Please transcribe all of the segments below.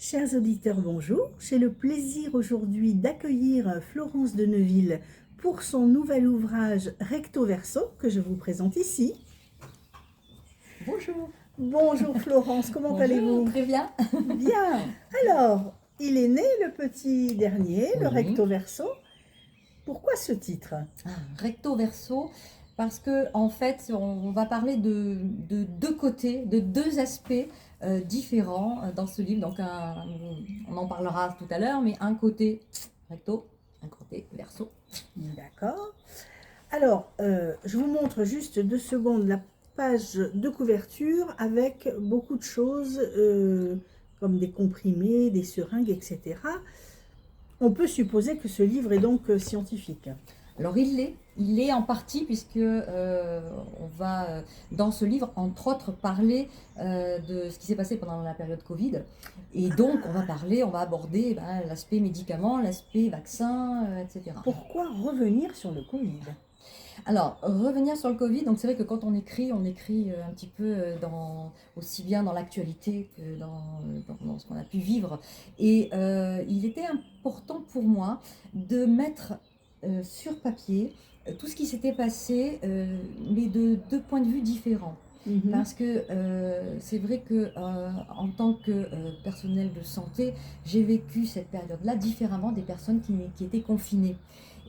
Chers auditeurs, bonjour. J'ai le plaisir aujourd'hui d'accueillir Florence de Neuville pour son nouvel ouvrage Recto Verso que je vous présente ici. Bonjour. Bonjour Florence, comment Bonjour, allez-vous? très bien. Bien. Alors, il est né le petit dernier, le Oui. Recto Verso. Pourquoi ce titre? Recto verso, parce que en fait, on va parler de deux côtés, de deux aspects différents dans ce livre. Donc, on en parlera tout à l'heure, mais un côté recto, un côté verso. D'accord. Alors, je vous montre juste 2 secondes la page de couverture avec beaucoup de choses comme des comprimés, des seringues, etc. On peut supposer que ce livre est donc scientifique. Alors, il l'est en partie, puisque on va, dans ce livre, entre autres, parler de ce qui s'est passé pendant la période Covid. Et donc, on va aborder l'aspect médicaments, l'aspect vaccin, etc. Pourquoi revenir sur le Covid? Alors, revenir sur le Covid, donc c'est vrai que quand on écrit un petit peu aussi bien dans l'actualité que dans ce qu'on a pu vivre. Et il était important pour moi de mettre sur papier tout ce qui s'était passé, mais de deux points de vue différents. Mhm. Parce que c'est vrai que en tant que personnel de santé, j'ai vécu cette période-là différemment des personnes qui étaient confinées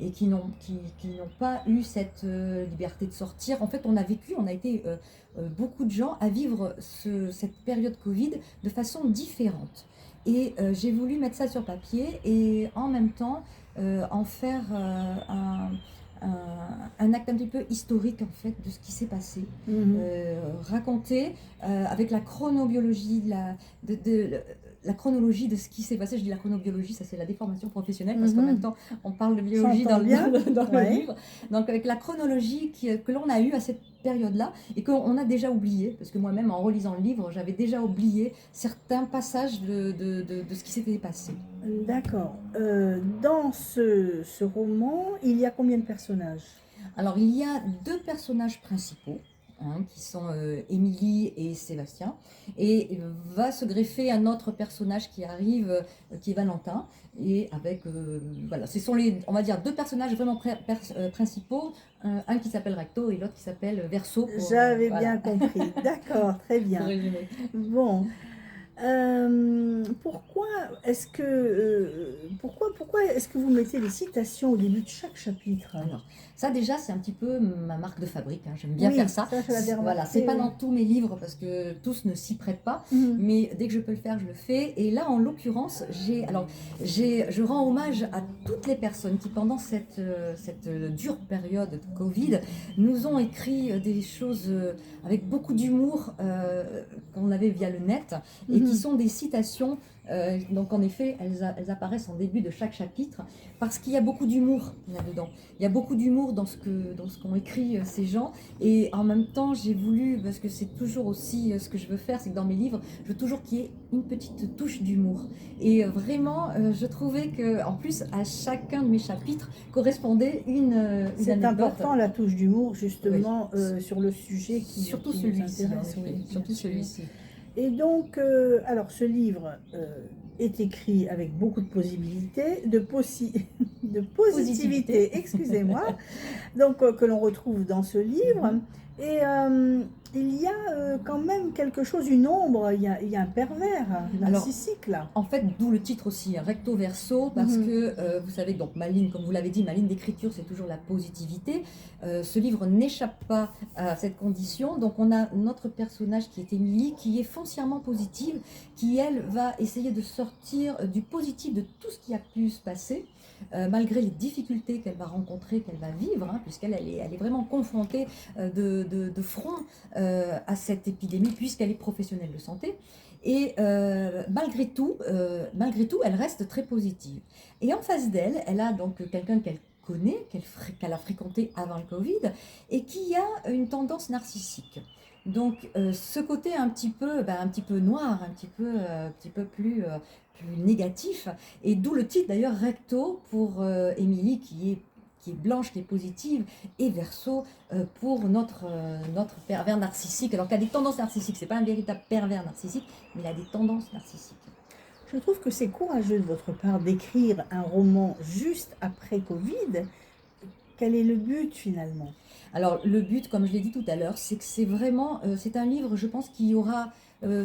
et qui n'ont pas eu cette liberté de sortir. En fait, on a été beaucoup de gens à vivre cette période Covid de façon différente. Et j'ai voulu mettre ça sur papier et en même temps en faire un acte un petit peu historique en fait de ce qui s'est passé. Mhm. Raconter avec la chronobiologie, la chronologie de ce qui s'est passé. Je dis la chronobiologie, ça c'est la déformation professionnelle parce qu'en même Mhm. temps on parle de biologie J'entends bien. dans le Ouais. livre. Donc avec la chronologie que l'on a eue à cette période-là et qu'on a déjà oublié, parce que moi-même en relisant le livre, j'avais déjà oublié certains passages de ce qui s'était passé. D'accord. Dans ce roman, il y a combien de personnages? Alors, il y a deux personnages principaux, qui sont Émilie et Sébastien, et va se greffer un autre personnage qui arrive, qui est Valentin, et avec, voilà, ce sont on va dire, deux personnages vraiment principaux, un qui s'appelle Recto et l'autre qui s'appelle Verso, J'avais voilà, bien compris. D'accord, très pour bien. résumer. Bon. Pourquoi pourquoi est-ce que vous mettez les citations au début de chaque chapitre? Alors, ça déjà, c'est un petit peu ma marque de fabrique, hein. J'aime bien faire Oui, ça. ça je l'avais Voilà, c'est remarqué, pas oui. dans tous mes livres parce que tous ne s'y prêtent pas, Mhm. mais dès que je peux le faire, je le fais. Et là, en l'occurrence, je rends hommage à toutes les personnes qui, pendant cette dure période de Covid, nous ont écrit des choses avec beaucoup d'humour qu'on avait via le net et qui Mhm. sont des citations. Donc, en effet, elles apparaissent en début de chaque chapitre parce qu'il y a beaucoup d'humour là-dedans. Il y a beaucoup d'humour dans ce qu'ont écrit ces gens. Et en même temps, j'ai voulu, parce que c'est toujours aussi ce que je veux faire, c'est que dans mes livres, je veux toujours qu'il y ait une petite touche d'humour. Et vraiment, je trouvais que, en plus, à chacun de mes chapitres correspondait une C'est anecdote. important la touche d'humour Oui. justement sur le sujet Surtout qui vous celui-ci, en intéresse, effet. oui, bien Surtout sûr. celui-ci. Et donc, alors ce livre est écrit avec beaucoup de possibilités, de Positivité. positivité, excusez-moi, donc que l'on retrouve dans ce livre. Et il y a quand même quelque chose, une ombre, il y a un pervers Alors, narcissique là. en fait, d'où le titre aussi, hein, recto verso, parce Mhm. que vous savez, donc ma ligne, comme vous l'avez dit, ma ligne d'écriture, c'est toujours la positivité. Ce livre n'échappe pas à cette condition. Donc, on a notre personnage qui est Émilie, qui est foncièrement positive, qui, elle, va essayer de sortir du positif de tout ce qui a pu se passer. Malgré les difficultés qu'elle va rencontrer, qu'elle va vivre, hein, elle est vraiment confrontée de front à cette épidémie, puisqu'elle est professionnelle de santé. Et malgré tout, elle reste très positive. Et en face d'elle, elle a donc quelqu'un qu'elle connaît, qu'elle a fréquenté avant le Covid, et qui a une tendance narcissique. Donc ce côté un petit peu noir, un petit peu plus négatif, et d'où le titre d'ailleurs Recto pour Émilie qui est blanche, qui est positive, et Verseau pour notre pervers narcissique. Alors qu'il a des tendances narcissiques, c'est pas un véritable pervers narcissique, mais il a des tendances narcissiques. Je trouve que c'est courageux de votre part d'écrire un roman juste après Covid. Quel est le but finalement? Alors, le but, comme je l'ai dit tout à l'heure, c'est que c'est vraiment, c'est un livre, je pense, qui aura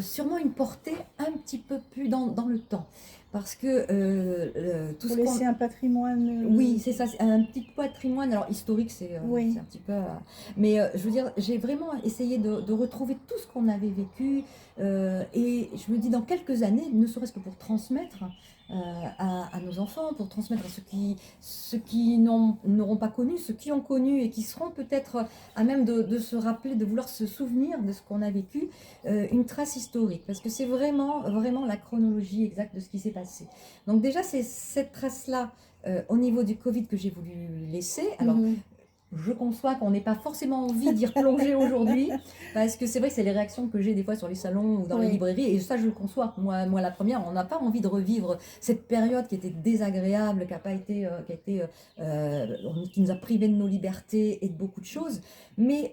sûrement une portée un petit peu plus dans le temps. Parce que tout Pour ce qu'on... laisser un patrimoine. Oui, c'est ça, c'est un petit patrimoine. Alors, historique, Oui, c'est un petit peu. Mais je veux dire, j'ai vraiment essayé de retrouver tout ce qu'on avait vécu. Et je me dis, dans quelques années, ne serait-ce que pour transmettre à nos enfants, pour transmettre à ceux qui n'auront pas connu, ceux qui ont connu et qui seront peut-être à même de se rappeler, de vouloir se souvenir de ce qu'on a vécu, une trace historique. Parce que c'est vraiment, vraiment la chronologie exacte de ce qui s'est passé. Donc, déjà, c'est cette trace-là au niveau du Covid que j'ai voulu laisser. Alors, mhm. je conçois qu'on n'ait pas forcément envie d'y replonger aujourd'hui, parce que c'est vrai que c'est les réactions que j'ai des fois sur les salons ou dans les Oui. librairies, et ça je le conçois. Moi la première, on n'a pas envie de revivre cette période qui était désagréable, qui a pas été, qui nous a privés de nos libertés et de beaucoup de choses. Mais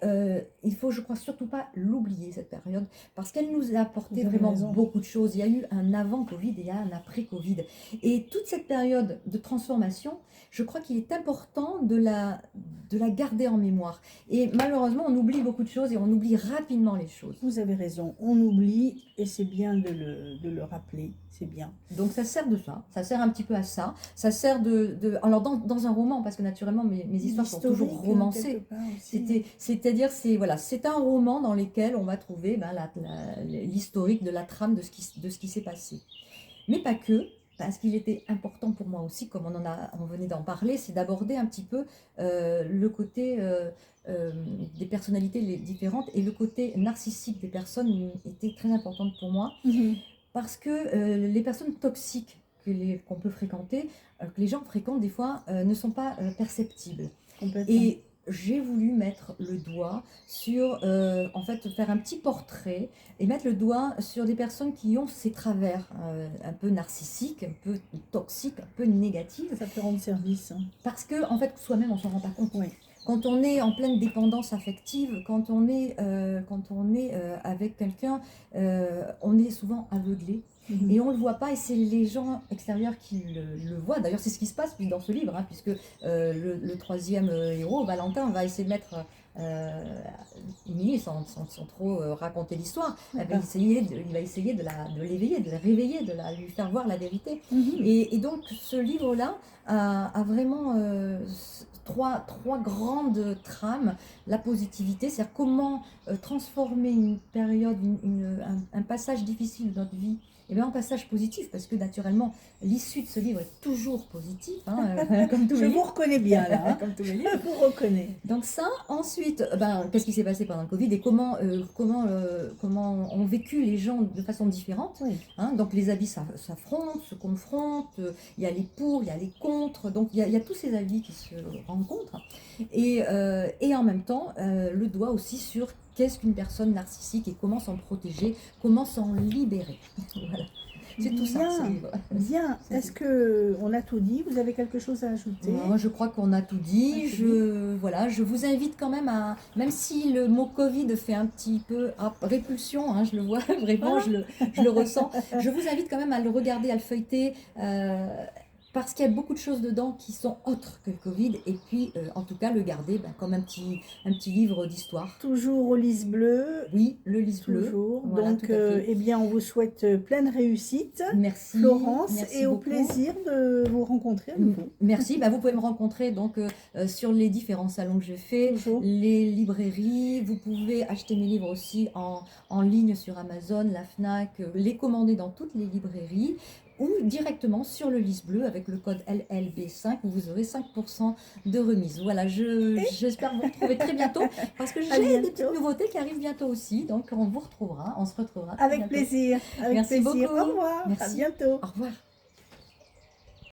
il faut, je crois, surtout pas l'oublier cette période, parce qu'elle nous a apporté Vous avez vraiment raison. beaucoup de choses. Il y a eu un avant Covid et il y a un après Covid, et toute cette période de transformation, je crois qu'il est important de la garder en mémoire. Et malheureusement, on oublie beaucoup de choses et on oublie rapidement les choses. Vous avez raison. On oublie et c'est bien de le rappeler. C'est bien. Donc ça sert de ça, ça sert un petit peu à ça. Ça sert alors dans un roman, parce que naturellement mes histoires sont toujours Historique, romancées. quelque part aussi. C'est-à-dire, c'est un roman dans lequel on va trouver l'historique de la trame de ce qui s'est passé. Mais pas que, parce qu'il était important pour moi aussi, comme on venait d'en parler, c'est d'aborder un petit peu le côté des personnalités différentes, et le côté narcissique des personnes était très importante pour moi, Mhm. parce que les personnes toxiques qu'on peut fréquenter, que les gens fréquentent des fois, ne sont pas perceptibles. Complètement. Et j'ai voulu mettre le doigt sur, en fait, faire un petit portrait et mettre le doigt sur des personnes qui ont ces travers un peu narcissiques, un peu toxiques, un peu négatifs, Ça peut rendre service. Hein. parce que, en fait, soi-même, on ne s'en rend pas compte. Oui. Quand on est en pleine dépendance affective, quand on est avec quelqu'un, on est souvent aveuglé. Mhm. Et on ne le voit pas, et c'est les gens extérieurs qui le voient. D'ailleurs, c'est ce qui se passe dans ce livre, hein, puisque le troisième héros, Valentin, va essayer de mettre Émilie, sans trop raconter l'histoire, il va essayer de l'éveiller, de la réveiller, lui faire voir la vérité. Mhm. Et donc, ce livre-là a vraiment trois grandes trames. La positivité, c'est-à-dire comment transformer une période, un passage difficile de notre vie, et bien un passage positif, parce que naturellement, l'issue de ce livre est toujours positive, hein, comme tous Je les vous livres. reconnais bien là. Hein. Comme tous les Je livres. vous reconnais. Donc ça, ensuite, qu'est-ce qui s'est passé pendant le Covid et comment ont vécu les gens de façon différente. Oui. Hein, donc les avis s'affrontent, se confrontent, il y a les pour, il y a les contre, donc il y a tous ces avis qui se rencontrent. Et en même temps, le doigt aussi sur qu'est-ce qu'une personne narcissique et comment s'en protéger, comment s'en libérer. Voilà. C'est tout ça, ce livre. Bien. Est-ce qu'on a tout dit? Vous avez quelque chose à ajouter? Moi, je crois qu'on a tout dit. Je vous invite quand même même si le mot Covid fait un petit peu répulsion, hein, je le vois vraiment, je le ressens, je vous invite quand même à le regarder, à le feuilleter, parce qu'il y a beaucoup de choses dedans qui sont autres que le Covid, et puis en tout cas le garder comme un petit livre d'histoire. Toujours au lys bleu. Oui, le lys bleu. Toujours. Voilà, donc, eh bien, on vous souhaite pleine réussite. Merci. Florence, merci et au beaucoup. plaisir de vous rencontrer à nouveau. Merci. Vous pouvez me rencontrer donc sur les différents salons que je fais, Toujours. les librairies. Vous pouvez acheter mes livres aussi en ligne sur Amazon, la Fnac, les commander dans toutes les librairies, ou directement sur le lys bleu avec le code LLB5 où vous aurez 5% de remise. Voilà, j'espère vous retrouver très bientôt, parce que j'ai des petites nouveautés qui arrivent bientôt aussi, donc on se retrouvera. Avec plaisir. Avec Merci plaisir. beaucoup. Au revoir. Merci. À bientôt. Au revoir.